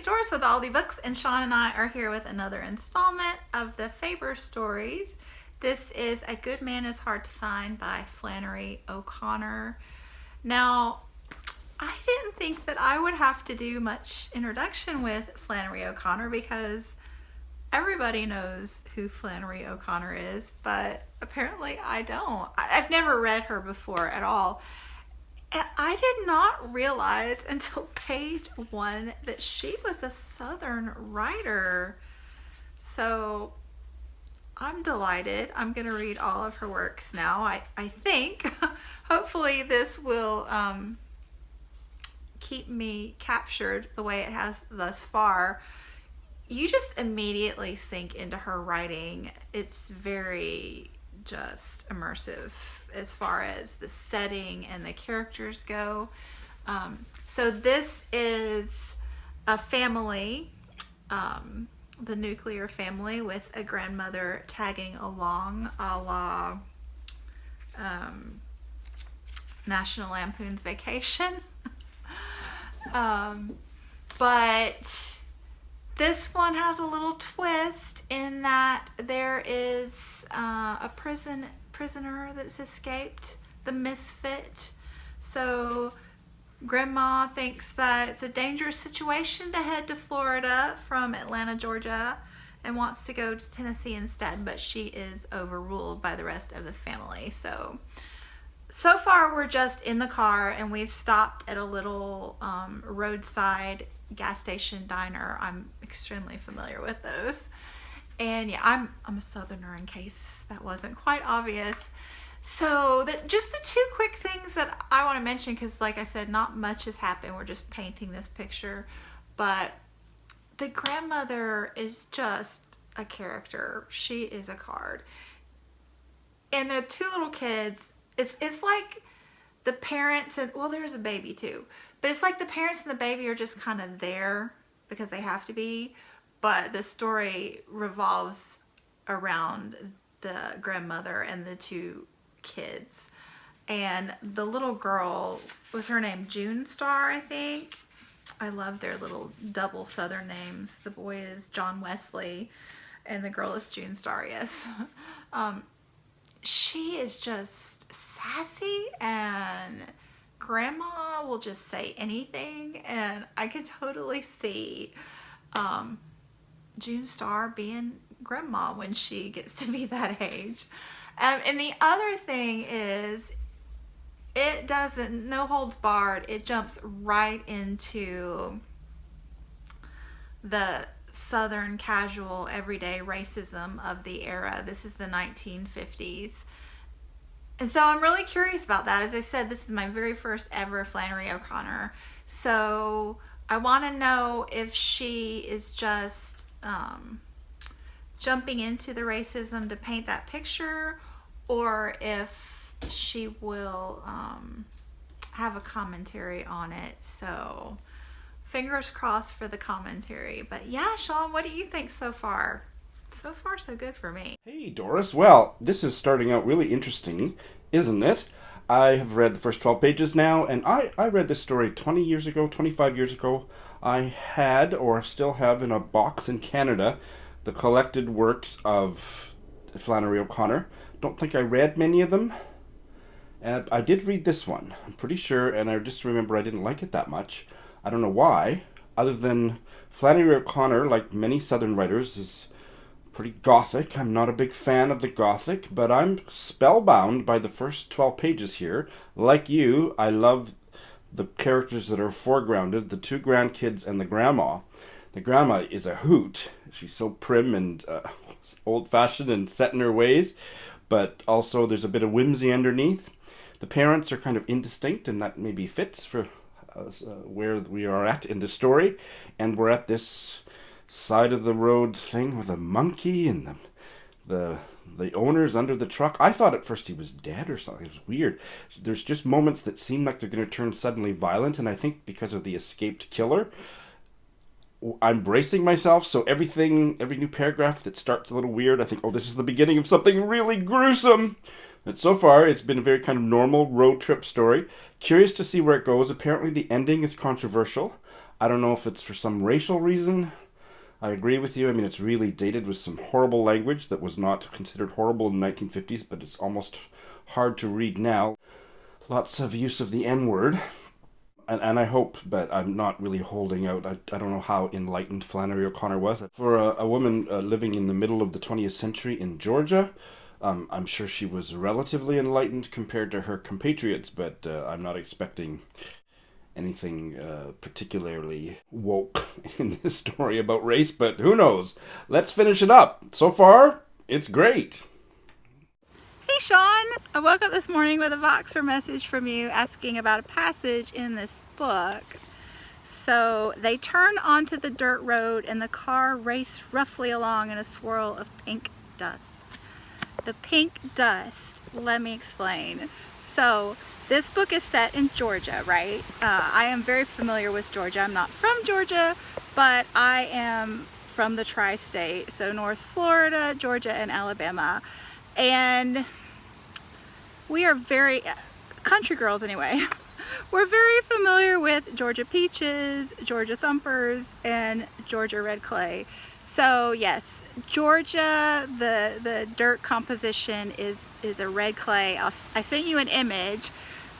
it's Doris with All the Books, and Shawn and I are here with another installment of the Faber stories. This is A Good Man is Hard to Find by Flannery O'Connor. Now, I didn't think that I would have to do much introduction with Flannery O'Connor because everybody knows who Flannery O'Connor is, but apparently I don't. I've never read her before at all. And I did not realize until page 1 that she was a Southern writer. So I'm delighted. I'm going to read all of her works now. I think. Hopefully this will keep me captured the way it has thus far. You just immediately sink into her writing. It's very just immersive as far as the setting and the characters go. So this is a family, the nuclear family, with a grandmother tagging along, a la National Lampoon's Vacation. But this one has a little twist in that there is a prisoner that's escaped, the misfit. So Grandma thinks that it's a dangerous situation to head to Florida from Atlanta, Georgia, and wants to go to Tennessee instead, but she is overruled by the rest of the family. So far we're just in the car, and we've stopped at a little roadside gas station diner. I'm extremely familiar with those. And yeah, I'm a Southerner, in case that wasn't quite obvious. So just the two quick things that I want to mention, because like I said, not much has happened. We're just painting this picture. But the grandmother is just a character. She is a card. And the two little kids, it's like the parents, and well, there's a baby too, but it's like the parents and the baby are just kind of there because they have to be, but the story revolves around the grandmother and the two kids. And the little girl, was her name June Star, I think? I love their little double Southern names. The boy is John Wesley and the girl is June Star, yes. She is just sassy, and Grandma will just say anything, and I could totally see June Star being Grandma when she gets to be that age. And the other thing is, it doesn't, no holds barred, it jumps right into the Southern casual everyday racism of the era. This is the 1950s. And so I'm really curious about that. As I said, this is my very first ever Flannery O'Connor. So I want to know if she is just jumping into the racism to paint that picture, or if she will have a commentary on it. So fingers crossed for the commentary. But yeah, Shawn, what do you think so far? So far, so good for me. Hey, Doris. Well, this is starting out really interesting, isn't it? I have read the first 12 pages now, and I read this story 20 years ago, 25 years ago. I had, or still have in a box in Canada, the collected works of Flannery O'Connor. Don't think I read many of them. And I did read this one, I'm pretty sure, and I just remember I didn't like it that much. I don't know why, other than Flannery O'Connor, like many Southern writers, is pretty gothic. I'm not a big fan of the gothic, but I'm spellbound by the first 12 pages here. Like you, I love the characters that are foregrounded, the two grandkids and the grandma. The grandma is a hoot. She's so prim and old-fashioned and set in her ways, but also there's a bit of whimsy underneath. The parents are kind of indistinct, and that maybe fits for where we are at in the story. And we're at this side of the road thing with a monkey, and the owner's under the truck. I thought at first he was dead or something. It was weird. There's just moments that seem like they're going to turn suddenly violent, and I think because of the escaped killer, I'm bracing myself. So every new paragraph that starts a little weird, I think, oh, this is the beginning of something really gruesome. But so far, it's been a very kind of normal road trip story. Curious to see where it goes. Apparently, the ending is controversial. I don't know if it's for some racial reason. I agree with you. I mean, it's really dated with some horrible language that was not considered horrible in the 1950s, but it's almost hard to read now. Lots of use of the N-word. And I hope, but I'm not really holding out. I don't know how enlightened Flannery O'Connor was. For a woman living in the middle of the 20th century in Georgia, I'm sure she was relatively enlightened compared to her compatriots, but I'm not expecting anything particularly woke in this story about race, but who knows? Let's finish it up. So far, it's great. Hey Shawn, I woke up this morning with a Voxer message from you asking about a passage in this book. So they turned onto the dirt road and the car raced roughly along in a swirl of pink dust. The pink dust, let me explain. So this book is set in Georgia, right? I am very familiar with Georgia. I'm not from Georgia, but I am from the tri-state, so North Florida, Georgia, and Alabama. And we are very, country girls anyway, we're very familiar with Georgia peaches, Georgia thumpers, and Georgia red clay. So yes, Georgia, the dirt composition is a red clay. I sent you an image,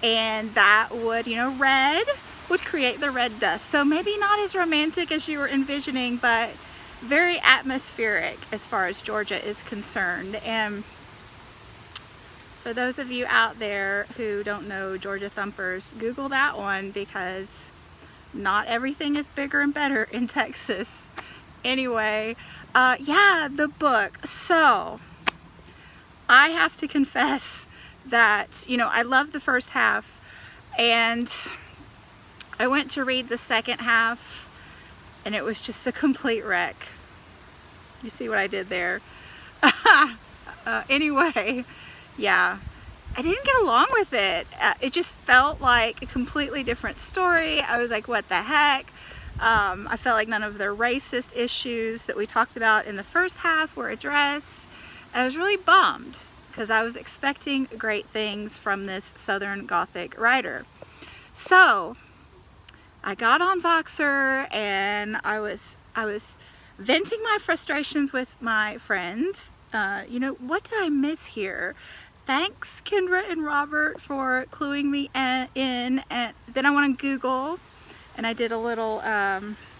and that would, red would create the red dust. So maybe not as romantic as you were envisioning, but very atmospheric as far as Georgia is concerned. And for those of you out there who don't know Georgia thumpers, Google that one, because not everything is bigger and better in Texas. Anyway, yeah, the book. So I have to confess that, I love the first half, and I went to read the second half, and it was just a complete wreck. You see what I did there? Anyway, yeah, I didn't get along with it. It just felt like a completely different story. I was like, what the heck? I felt like none of the racist issues that we talked about in the first half were addressed. I was really bummed because I was expecting great things from this Southern Gothic writer. So I got on Voxer and I was venting my frustrations with my friends. What did I miss here? Thanks, Kendra and Robert, for cluing me in. And then I went on Google and I did a little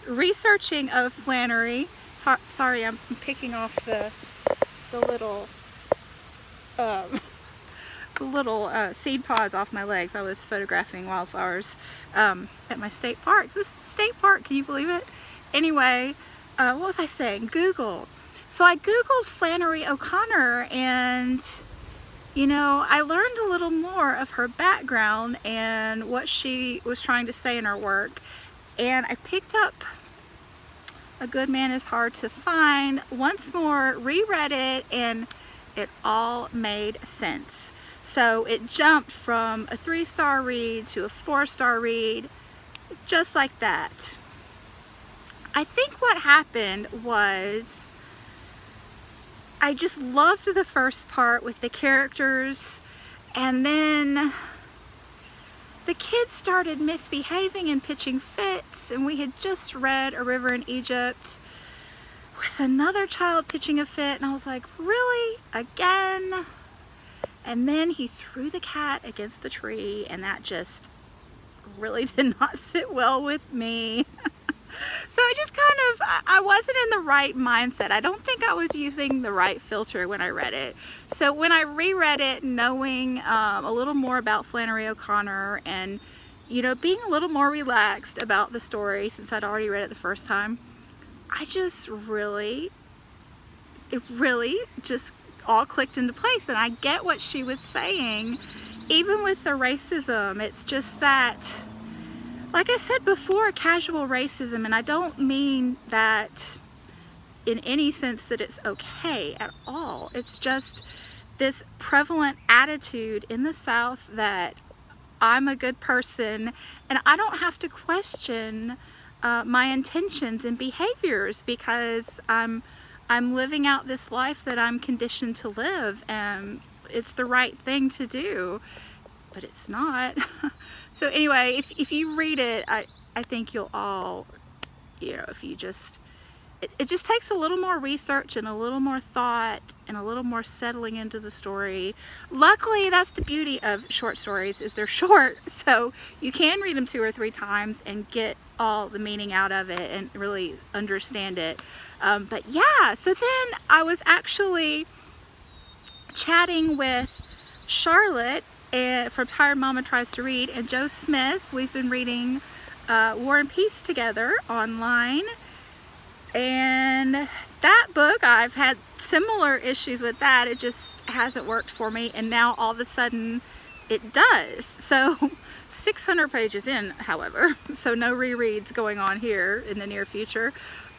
researching of Flannery. Sorry, I'm picking off the little seed pods off my legs. I was photographing wildflowers at my state park. This is a state park, can you believe it? Anyway, what was I saying? Google. So I Googled Flannery O'Connor, and I learned a little more of her background and what she was trying to say in her work. And I picked up A Good Man Is Hard to Find once more, reread it, and it all made sense. So it jumped from a 3-star read to a 4-star read, just like that. I think what happened was I just loved the first part with the characters, and then the kids started misbehaving and pitching fits, and we had just read A River in Egypt with another child pitching a fit, and I was like, really? Again? And then he threw the cat against the tree, and that just really did not sit well with me. So I wasn't in the right mindset. I don't think I was using the right filter when I read it. So when I reread it, knowing a little more about Flannery O'Connor and, being a little more relaxed about the story since I'd already read it the first time, it really just all clicked into place. And I get what she was saying, even with the racism. It's just that, like I said before, casual racism, and I don't mean that in any sense that it's okay at all. It's just this prevalent attitude in the South that I'm a good person and I don't have to question my intentions and behaviors because I'm living out this life that I'm conditioned to live, and it's the right thing to do. But it's not. So anyway, if you read it, I think you'll all, if you just, it just takes a little more research and a little more thought and a little more settling into the story. Luckily, that's the beauty of short stories, is they're short, so you can read them 2 or 3 times and get all the meaning out of it and really understand it. But yeah, so then I was actually chatting with Charlotte from Tired Mama Tries to Read, and Joe Smith. We've been reading War and Peace together online. And that book, I've had similar issues with that. It just hasn't worked for me, and now all of a sudden it does. So 600 pages in, however, so no rereads going on here in the near future.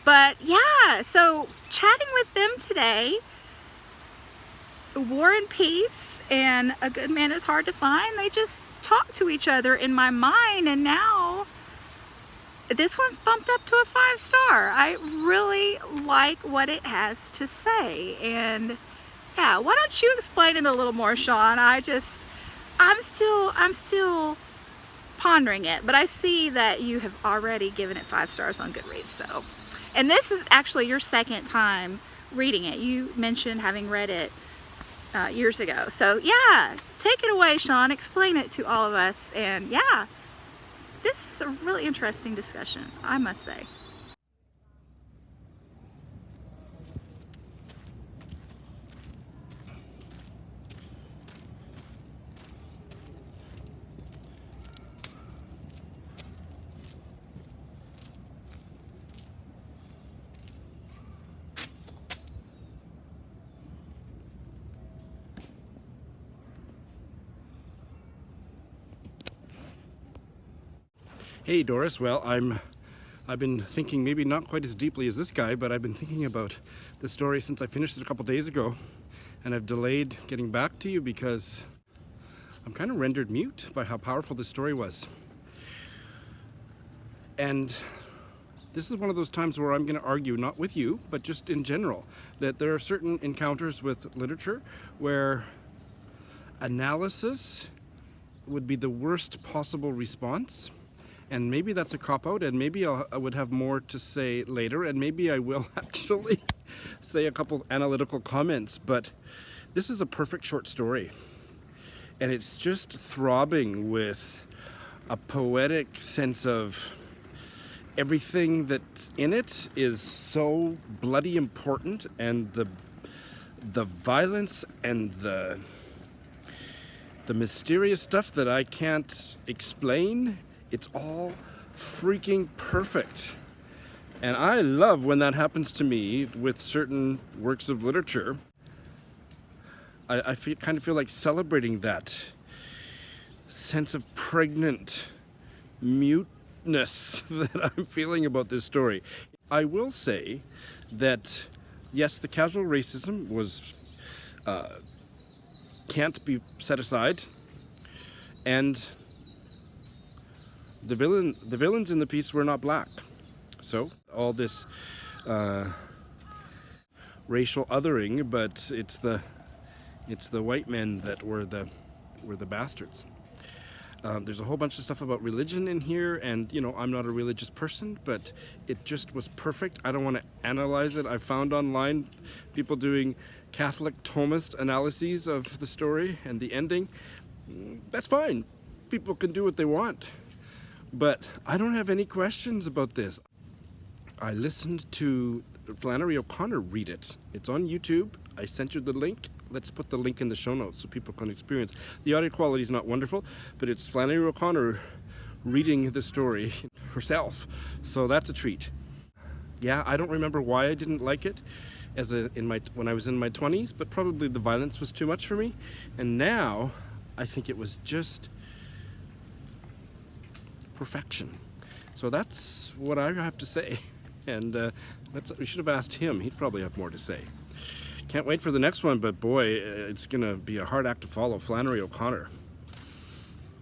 But yeah, so chatting with them today, War and Peace and A Good Man Is Hard to Find, they just talk to each other in my mind, and now this one's bumped up to a 5-star. I really like what it has to say. And yeah, why don't you explain it a little more, Shawn? I'm still pondering it, but I see that you have already given it 5 stars on Goodreads. So, and this is actually your second time reading it. You mentioned having read it years ago. So yeah, take it away, Shawn. Explain it to all of us. And yeah, this is a really interesting discussion, I must say. Hey Doris, well I've been thinking, maybe not quite as deeply as this guy, but I've been thinking about the story since I finished it a couple days ago, and I've delayed getting back to you because I'm kind of rendered mute by how powerful this story was. And this is one of those times where I'm going to argue, not with you, but just in general, that there are certain encounters with literature where analysis would be the worst possible response. And maybe that's a cop-out, and maybe I would have more to say later, and maybe I will actually say a couple analytical comments, but this is a perfect short story. And it's just throbbing with a poetic sense of everything that's in it is so bloody important, and the violence and the mysterious stuff that I can't explain, it's all freaking perfect. And I love when that happens to me with certain works of literature. I kind of feel like celebrating that sense of pregnant muteness that I'm feeling about this story. I will say that, yes, the casual racism was can't be set aside, and the villains in the piece were not black. So all this racial othering, but it's the white men that were the bastards. There's a whole bunch of stuff about religion in here, and I'm not a religious person, but it just was perfect. I don't want to analyze it. I found online people doing Catholic Thomist analyses of the story and the ending. That's fine. People can do what they want. But I don't have any questions about this. I listened to Flannery O'Connor read it. It's on YouTube. I sent you the link. Let's put the link in the show notes so people can experience. The audio quality is not wonderful, but it's Flannery O'Connor reading the story herself. So that's a treat. Yeah, I don't remember why I didn't like it when I was in my 20s, but probably the violence was too much for me. And now I think it was just perfection. So that's what I have to say, and we should have asked him. He'd probably have more to say. Can't wait for the next one, but boy, it's gonna be a hard act to follow. Flannery O'Connor.